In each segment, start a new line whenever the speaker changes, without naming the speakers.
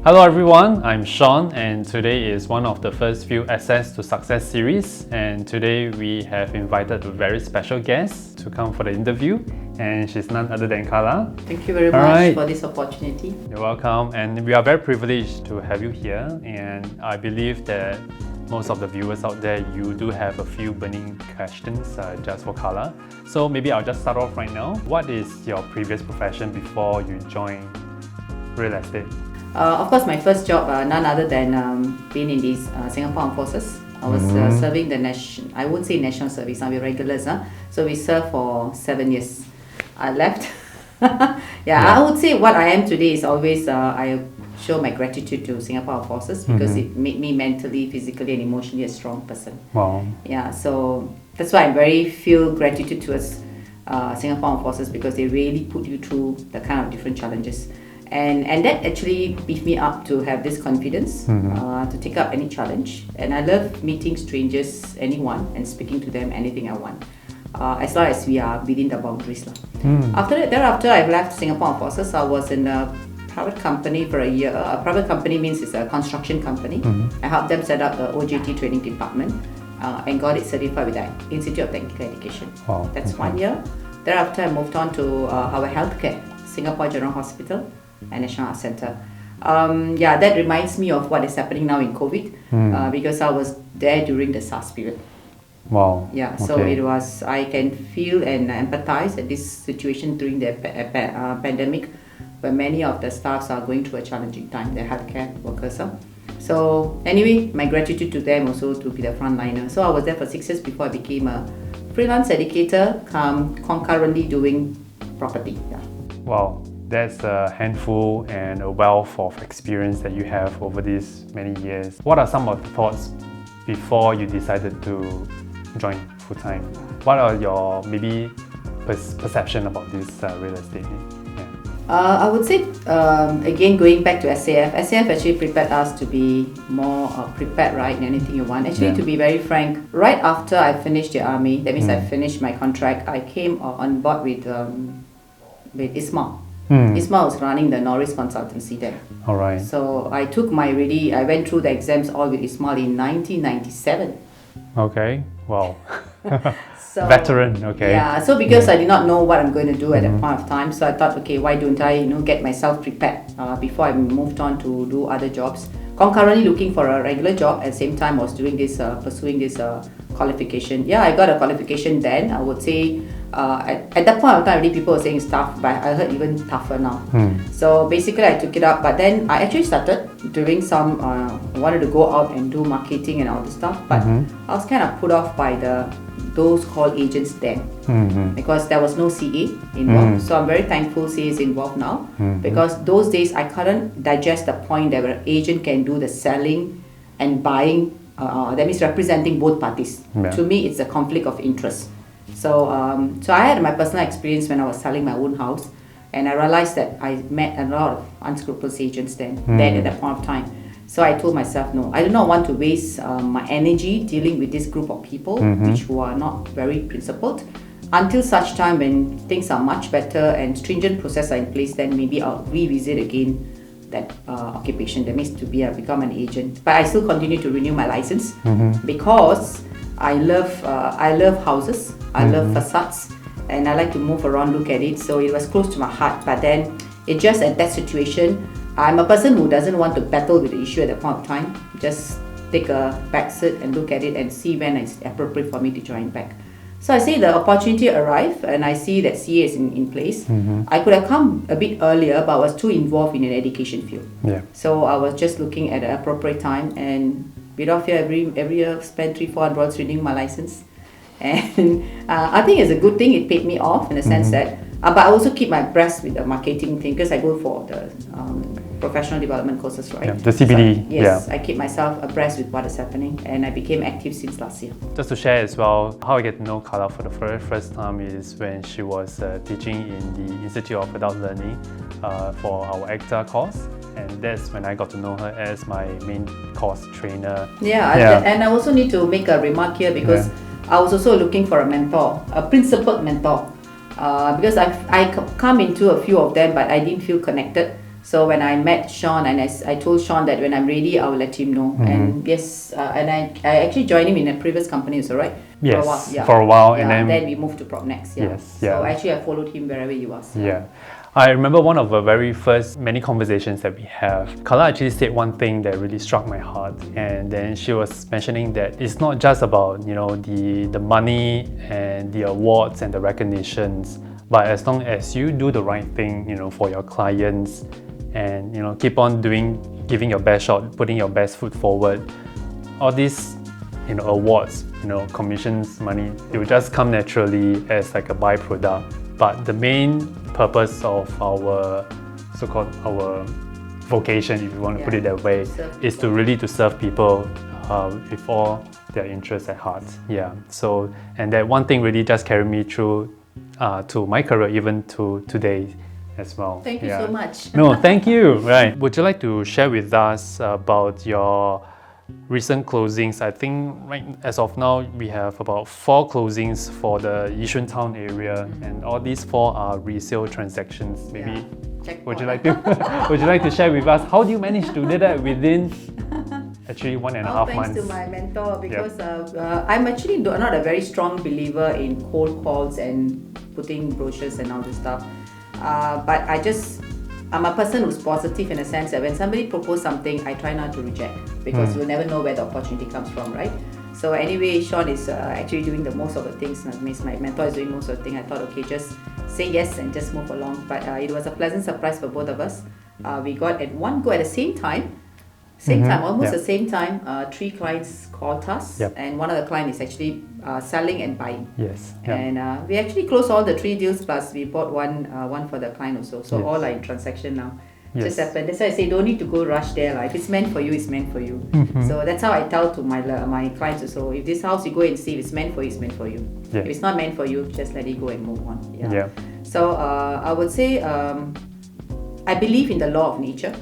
Hello everyone, I'm Sean and today is one of the first few Access to Success series, and today we have invited a very special guest to come for the interview, and she's none other than Carla.
Thank you very much for this opportunity.
You're welcome, and we are very privileged to have you here, and I believe that most of the viewers out there, you do have a few burning questions just for Carla. So maybe I'll just start off right now. What is your previous profession before you joined real estate?
Of course, my first job, none other than being in these Singapore Armed Forces. I was serving the I won't say national service, I'll be regulars. So we served for 7 years. I left. I would say what I am today is always, I show my gratitude to Singapore Armed Forces because it made me mentally, physically and emotionally a strong person.
Wow.
Yeah, so that's why I very feel gratitude towards Singapore Armed Forces because they really put you through the kind of different challenges. And that actually beefed me up to have this confidence to take up any challenge. And I love meeting strangers, anyone, and speaking to them anything I want, as long as we are within the boundaries. Thereafter, I left Singapore Armed Forces. I was in a private company for a year. A private company means it's a construction company. I helped them set up the OJT training department and got it certified with the Institute of Technical Education.
Wow.
That's 1 year. Thereafter, I moved on to our healthcare, Singapore General Hospital and National Arts Centre. That reminds me of what is happening now in COVID because I was there during the SARS period.
Wow.
Yeah, so it was, I can feel and empathize at this situation during the pandemic where many of the staffs are going through a challenging time, the healthcare workers. So anyway, my gratitude to them also to be the frontliner. So I was there for 6 years before I became a freelance educator, concurrently doing property. Yeah.
Wow. That's a handful and a wealth of experience that you have over these many years. What are some of the thoughts before you decided to join full-time? What are your maybe perception about this real estate?
I would say, again, going back to SAF actually prepared us to be more prepared, right, in anything you want. Actually, to be very frank, right after I finished the army, that means I finished my contract, I came on board with Ismail. Ismail was running the Norris consultancy there.
All right.
So I took I went through the exams all with Ismail in 1997.
Okay. Wow.
So,
veteran. Okay.
Yeah. So because I did not know what I'm going to do at that point of time, so I thought, okay, why don't I, get myself prepared before I moved on to do other jobs. Concurrently looking for a regular job at the same time I was doing this, pursuing this qualification. Yeah, I got a qualification then. I would say at that point of time, really people were saying it's tough, but I heard even tougher now. So basically, I took it up. But then I actually started doing some. Wanted to go out and do marketing and all this stuff, but I was kind of put off by those called agents then because there was no CA involved. So I'm very thankful CA is involved now because those days I couldn't digest the point that an agent can do the selling and buying. That means representing both parties. Yeah. To me, it's a conflict of interest. So I had my personal experience when I was selling my own house, and I realized that I met a lot of unscrupulous agents then at that point of time. So I told myself, no, I do not want to waste my energy dealing with this group of people who are not very principled. Until such time when things are much better and stringent processes are in place, then maybe I'll revisit again that occupation. That means to become an agent. But I still continue to renew my license because I love houses, I love facades, and I like to move around, look at it. So it was close to my heart. But then it just at that situation, I'm a person who doesn't want to battle with the issue at that point of time. Just take a back seat and look at it and see when it's appropriate for me to join back. So I say the opportunity arrived and I see that CA is in place. I could have come a bit earlier, but I was too involved in an education field. Yeah. So I was just looking at the appropriate time, and without fear, every year spend 3-4 hours renewing my license. And I think it's a good thing. It paid me off in the sense that, but I also keep my abreast with the marketing thing because I go for the professional development courses, right?
Yeah, the CPD.
So, yes, I keep myself abreast with what is happening, and I became active since last year.
Just to share as well, how I get to know Carla for the very first time is when she was teaching in the Institute of Adult Learning for our ACTA course. And that's when I got to know her as my main course trainer.
And I also need to make a remark here because I was also looking for a mentor, a principled mentor, because I come into a few of them, but I didn't feel connected. So when I met Sean, and I told Sean that when I'm ready, I will let him know. And yes, and I actually joined him in a previous company also, right?
Yes, for a while,
yeah,
and
then we moved to PropNext. Yeah.
Yes,
So actually, I followed him wherever he was.
Yeah. I remember one of the very first many conversations that we have. Carla actually said one thing that really struck my heart, and then she was mentioning that it's not just about the money and the awards and the recognitions, but as long as you do the right thing, for your clients, and keep on giving your best shot, putting your best foot forward, all these awards, commissions, money, it will just come naturally as like a byproduct. But the main purpose of our so-called our vocation, if you want to put it that way, is to really to serve people with all their interests at heart. Yeah. So, and that one thing really just carried me through to my career, even to today as well.
Thank you so much.
No, thank you. Right. Would you like to share with us about your recent closings? I think right as of now we have about 4 closings for the Yishun town area, and all these 4 are resale transactions. Maybe would you like to share with us how do you manage to do that within actually 1.5 months?
Thanks to my mentor, because I'm actually not a very strong believer in cold calls and putting brochures and all this stuff. But I'm a person who's positive in a sense that when somebody proposes something, I try not to reject, because you'll never know where the opportunity comes from, right? So anyway, Sean is actually doing the most of the things. My mentor is doing most of the things. I thought, okay, just say yes and just move along. But it was a pleasant surprise for both of us. We got at one go at the same time, almost the same time, 3 clients called us, and one of the clients is actually selling and buying.
Yes.
And we actually closed all the 3 deals, plus we bought one for the client also. So all are in transaction now. Just happened. That's why I say don't need to go rush there. If it's meant for you, it's meant for you. So that's how I tell to my clients also. If this house you go and see, if it's meant for you, it's meant for you. If it's not meant for you, just let it go and move on. So I would say I believe in the law of nature.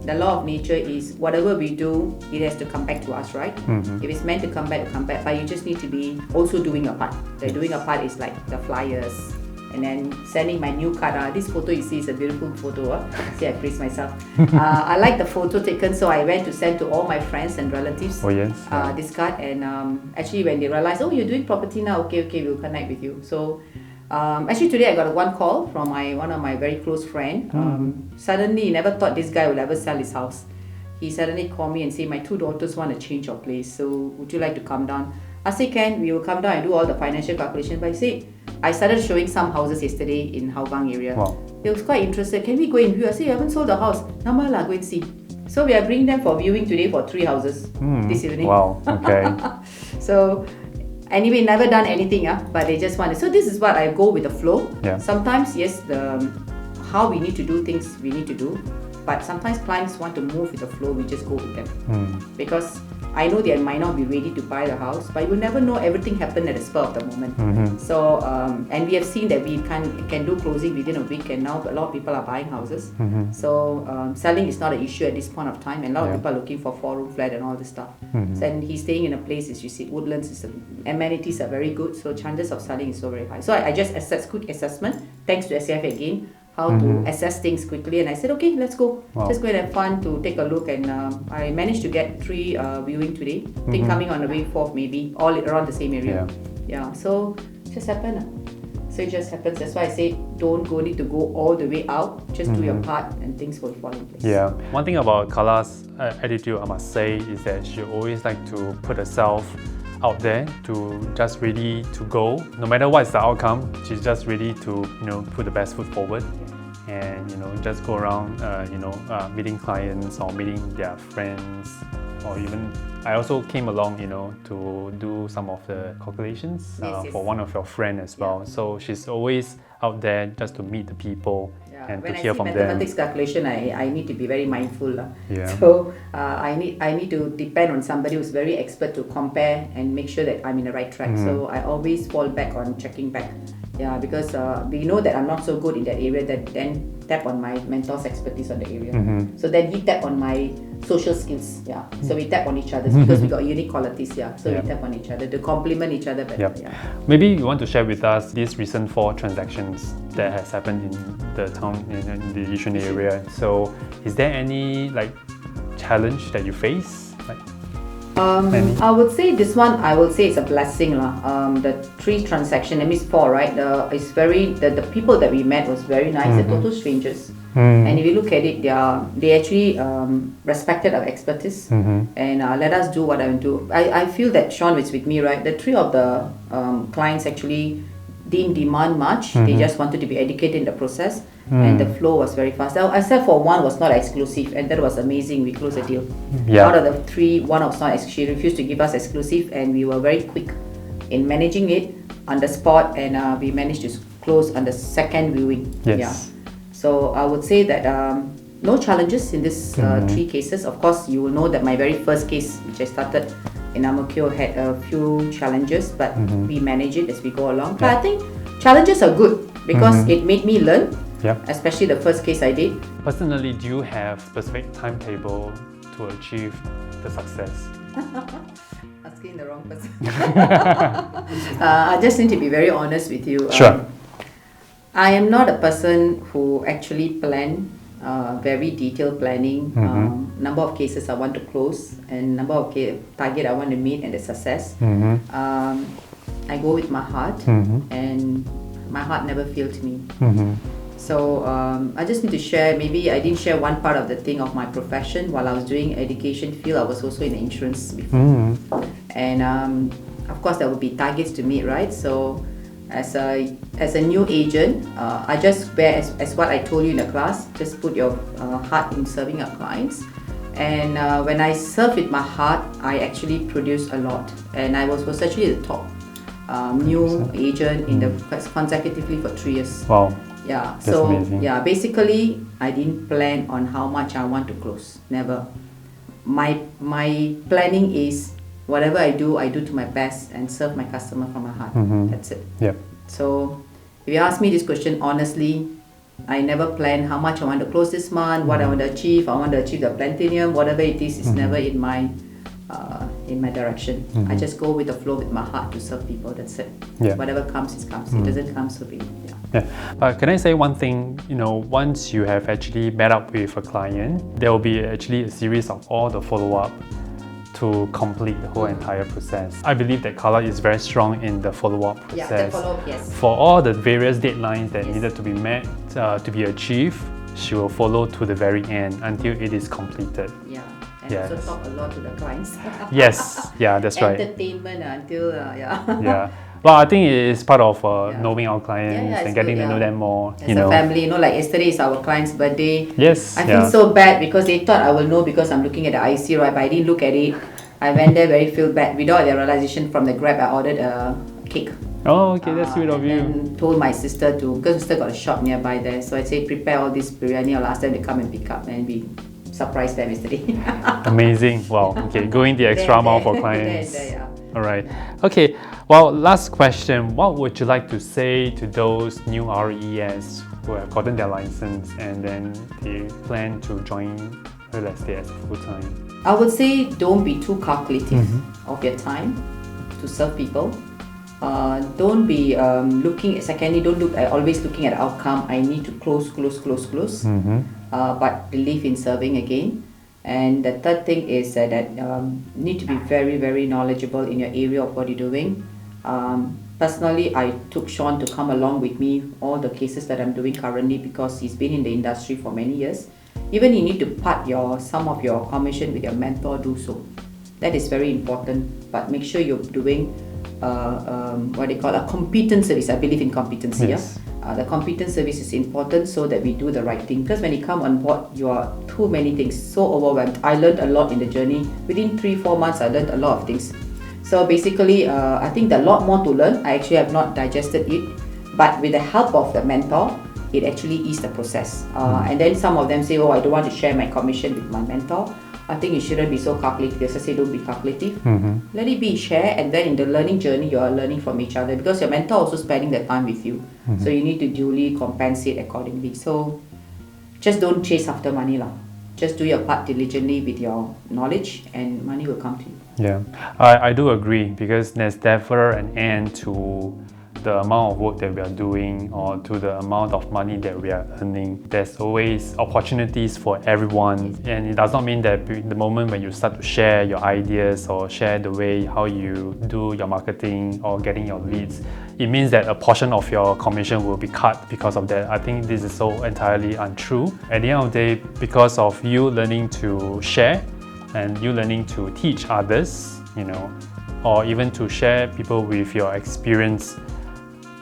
The law of nature is whatever we do, it has to come back to us, right? If it's meant to come back, but you just need to be also doing your part. The doing your part is like the flyers, and then sending my new card. This photo you see is a beautiful photo. See, I praise myself. I like the photo taken, so I went to send to all my friends and relatives this card. And actually when they realized, oh, you're doing property now, okay, we'll connect with you. So actually today I got one call from one of my very close friend. Suddenly, never thought this guy will ever sell his house. He suddenly called me and said, my 2 daughters want to change your place, so would you like to come down? I said, Ken, we will come down and do all the financial calculations. But I said, I started showing some houses yesterday in Hougang area.
Wow.
They was quite interested. Can we go and view? I said, you haven't sold the house. Namala, go and see. So we are bringing them for viewing today for 3 houses this evening.
Wow, okay.
So anyway, never done anything, but they just wanted. So this is what I go with the flow. Sometimes, yes, how we need to do things, we need to do. But sometimes clients want to move with the flow, we just go with them. Because I know they might not be ready to buy the house, but you will never know, everything happened at the spur of the moment. So, and we have seen that we can do closing within a week, and now a lot of people are buying houses. So selling is not an issue at this point of time, and a lot of people are looking for 4-room flat and all this stuff. So, and he's staying in a place, as you see, Woodlands, amenities are very good, so chances of selling is so very high. So I just quick assessment, thanks to SCF again, how to assess things quickly, and I said, okay, let's go. Just go and have fun to take a look. And I managed to get 3 viewing today. I think coming on the way 4th, maybe all around the same area. So it just happened. So it just happens. That's why I say don't need to go all the way out. Just do your part, and things will fall in place.
One thing about Carla's attitude, I must say, is that she always like to put herself out there, to just ready to go. No matter what's the outcome, she's just ready to put the best foot forward, and just go around meeting clients or meeting their friends, or even I also came along to do some of the calculations for one of your friends as well. So she's always out there just to meet the people and to hear from them.
When I see mathematics calculation, I need to be very mindful. So I need to depend on somebody who's very expert to compare and make sure that I'm in the right track. So I always fall back on checking back. Because we know that I'm not so good in that area, that then tap on my mentor's expertise on the area. So then he tap on my social skills. Yeah. So we tap on each other because we got unique qualities. Yeah. So we tap on each other to complement each other better. Yeah.
Maybe you want to share with us these recent 4 transactions that has happened in the town in the Yishun area. So is there any like challenge that you face? Like,
I would say this one, I will say it's a blessing lah. The 3 transaction, that means 4, right? It's very the people that we met was very nice. They're total strangers, and if you look at it, they actually respected our expertise and let us do what I want to do. I feel that Sean was with me, right? The 3 of the clients actually didn't demand much. They just wanted to be educated in the process, and the flow was very fast. Now, except for one was not exclusive, and that was amazing. We closed the deal. Out of the 3, one was not. She refused to give us exclusive, and we were very quick in managing it on the spot, and we managed to close on the second viewing. So I would say that no challenges in this 3 cases. Of course, you will know that my very first case, which I started in Ang-Mo-Kio, had a few challenges, but we manage it as we go along. But I think challenges are good because it made me learn, especially the first case I did.
Personally, do you have specific timetable to achieve the success?
Asking the wrong person. I just need to be very honest with you.
Sure.
I am not a person who actually plan very detailed planning, number of cases I want to close, and number of target I want to meet and the success. I go with my heart, and my heart never failed me. So I just need to share, maybe I didn't share one part of the thing of my profession. While I was doing education field, I was also in the insurance before. And of course there will be targets to meet, right? So as a new agent, I just bear as what I told you in the class, just put your heart in serving our clients. And when I serve with my heart, I actually produce a lot. And I was actually the top new agent in the consecutively for 3 years.
Wow.
Yeah.
That's amazing.
Yeah, basically I didn't plan on how much I want to close. Never. My planning is whatever I do to my best and serve my customer from my heart. That's it. So if you ask me this question honestly, I never plan how much I want to close this month, what I want to achieve. I want to achieve the platinum, whatever it is, it's never in my direction. I just go with the flow with my heart to serve people. That's it. Whatever comes, it comes. It doesn't come, so be it.
But can I say one thing? You know, once you have actually met up with a client, there will be actually a series of all the follow-up to complete the whole entire process. I believe that Carla is very strong in the follow-up process.
Yeah, the follow-up, yes.
For all the various deadlines that needed to be met, to be achieved, she will follow to the very end until it is completed.
And also talk a lot to the clients.
That's right.
Entertainment until
Well, I think it is part of knowing our clients and getting to know them more.
As a family, like yesterday is our client's birthday.
Yes.
I feel so bad because they thought I will know because I'm looking at the IC, right? But I didn't look at it. I went there feel bad. Without their realization from the Grab, I ordered a cake.
Oh, okay, that's sweet of you.
And told my sister because sister got a shop nearby there. So I said, prepare all this biryani. I'll ask them to come and pick up, and we surprised them yesterday.
Amazing. Wow. Okay, going the extra mile for clients. All right. Okay. Well, last question. What would you like to say to those new RES who have gotten their license and then they plan to join real estate as full-time?
I would say don't be too calculative of your time to serve people. Don't be always looking at the outcome. I need to close. But believe in serving again. And the third thing is that need to be very, very knowledgeable in your area of what you're doing. Personally, I took Sean to come along with me all the cases that I'm doing currently because he's been in the industry for many years. Even you need to part some of your commission with your mentor, do so. That is very important. But make sure you're doing what they call a competent service. I believe in competency.
Yes.
The competent service is important so that we do the right thing. Because when you come on board, you are too many things, so overwhelmed. I learned a lot in the journey. Within 3-4 months, I learned a lot of things. So basically, I think there are a lot more to learn. I actually have not digested it. But with the help of the mentor, it actually is the process. And then some of them say, oh, I don't want to share my commission with my mentor. I think you shouldn't be so calculative. As I say, don't be calculative. Let it be, share, and then in the learning journey, you are learning from each other because your mentor also spending the time with you. So you need to duly compensate accordingly. So just don't chase after money lah. just do your part diligently with your knowledge, and money will come to you.
Yeah, I do agree, because there's never an end to the amount of work that we are doing or to the amount of money that we are earning. There's always opportunities for everyone, and it does not mean that the moment when you start to share your ideas or share the way how you do your marketing or getting your leads, it means that a portion of your commission will be cut because of that. I think this is so entirely untrue. At the end of the day, because of you learning to share and you learning to teach others, or even to share people with your experience,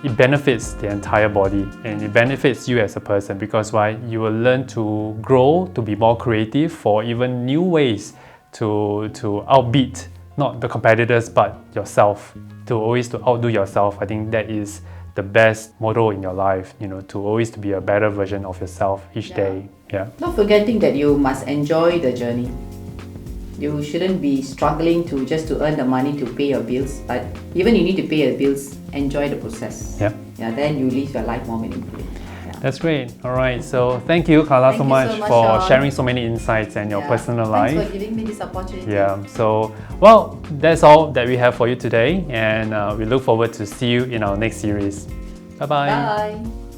it benefits the entire body and it benefits you as a person, because why? You will learn to grow, to be more creative for even new ways to outbeat not the competitors but yourself, to always to outdo yourself. I think that is the best motto in your life, to always to be a better version of yourself each day. Yeah.
Not forgetting that you must enjoy the journey. You shouldn't be struggling just to earn the money to pay your bills, but even you need to pay your bills, enjoy the process.
Yeah.
Then you live your life more meaningfully.
That's great. All right. So thank you, Carla, so much for
Sean.
sharing so many insights and your personal life.
Thanks for giving me this opportunity.
Yeah. So, well, that's all that we have for you today, and we look forward to see you in our next series. Bye-bye.
Bye.